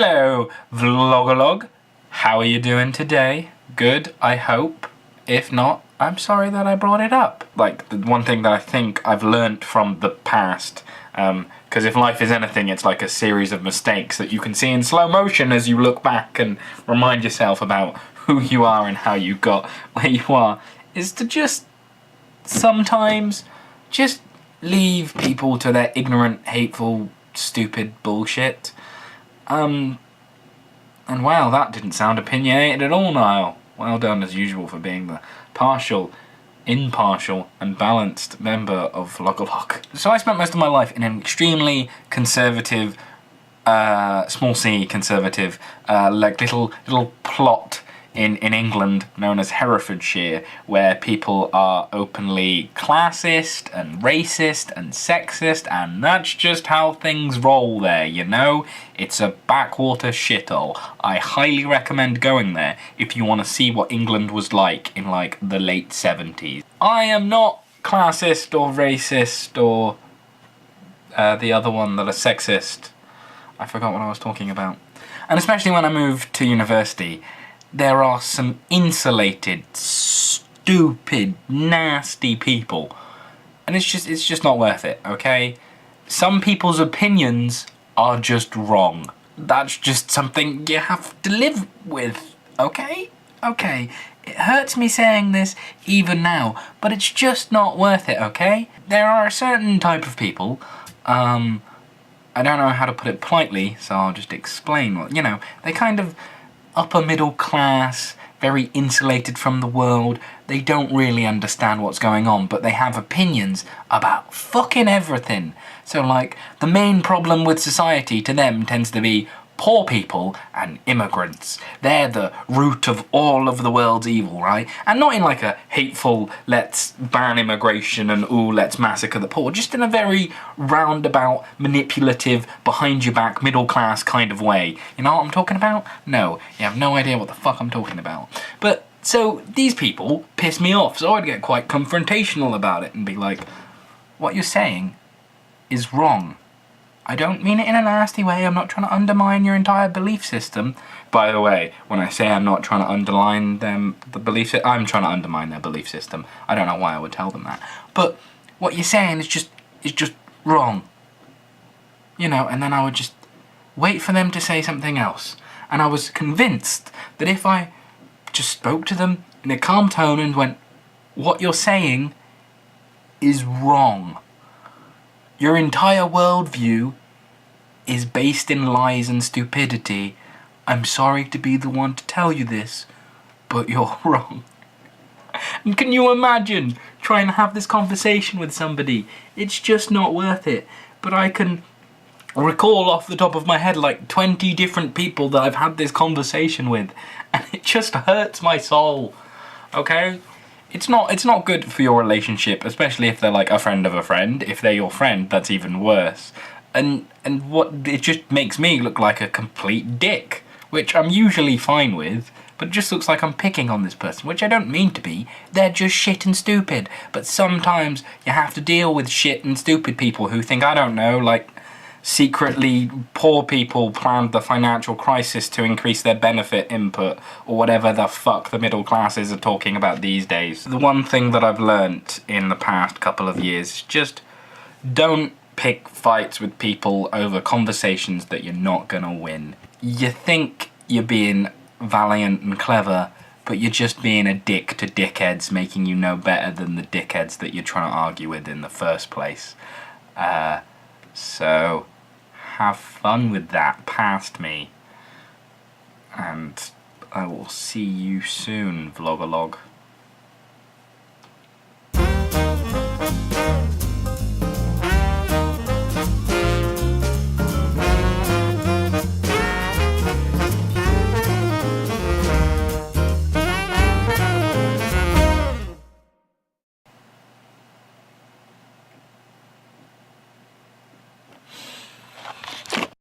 Hello, Vlogalogue. How are you doing today? Good, I hope. If not, I'm sorry that I brought it up. Like, the one thing that I think I've learnt from the past, because if life is anything, it's like a series of mistakes that you can see in slow motion as you look back and remind yourself about who you are and how you got where you are, is to just sometimes just leave people to their ignorant, hateful, stupid bullshit. And wow, that didn't sound opinionated at all, Niall. Well done, as usual, for being the partial, impartial, and balanced member of Vlogalogue. So I spent most of my life in an extremely conservative, small c conservative, like little plot in England known as Herefordshire, where people are openly classist and racist and sexist, and that's just how things roll there, you know? It's a backwater shithole. I highly recommend going there if you want to see what England was like in, like, the late 70s. I am not classist or racist or the other one that are sexist. I forgot what I was talking about. And especially when I moved to university, there are some insulated, stupid, nasty people. And it's just not worth it, okay? Some people's opinions are just wrong. That's just something you have to live with, okay? Okay. It hurts me saying this even now, but it's just not worth it, okay? There are a certain type of people, I don't know how to put it politely, so I'll just explain. Well, you know, they kind of upper middle class, very insulated from the world. They don't really understand what's going on, but they have opinions about fucking everything. So, like, the main problem with society to them tends to be poor people and immigrants. They're the root of all of the world's evil, right? And not in like a hateful, let's ban immigration and ooh, let's massacre the poor, just in a very roundabout, manipulative, behind your back, middle class kind of way. You know what I'm talking about? No, you have no idea what the fuck I'm talking about. But, so, these people piss me off, so I'd get quite confrontational about it and be like, what you're saying is wrong. I don't mean it in a nasty way, I'm not trying to undermine your entire belief system. By the way, when I say I'm not trying to undermine the belief system, I'm trying to undermine their belief system. I don't know why I would tell them that. But what you're saying is just wrong. You know, and then I would just wait for them to say something else. And I was convinced that if I just spoke to them in a calm tone and went, what you're saying is wrong. Your entire worldview is based in lies and stupidity. I'm sorry to be the one to tell you this, but you're wrong. And can you imagine trying to have this conversation with somebody? It's just not worth it. But I can recall off the top of my head like 20 different people that I've had this conversation with, and it just hurts my soul, okay? It's not good for your relationship, especially if they're like a friend of a friend. If they're your friend, that's even worse. And what it just makes me look like a complete dick, which I'm usually fine with, but it just looks like I'm picking on this person, which I don't mean to be. They're just shit and stupid. But sometimes you have to deal with shit and stupid people who think, I don't know, like, secretly poor people planned the financial crisis to increase their benefit input, or whatever the fuck the middle classes are talking about these days. The one thing that I've learnt in the past couple of years is just don't pick fights with people over conversations that you're not gonna win. You think you're being valiant and clever, but you're just being a dick to dickheads, making you know better than the dickheads that you're trying to argue with in the first place. So, have fun with that past me. And I will see you soon, Vlogalogue.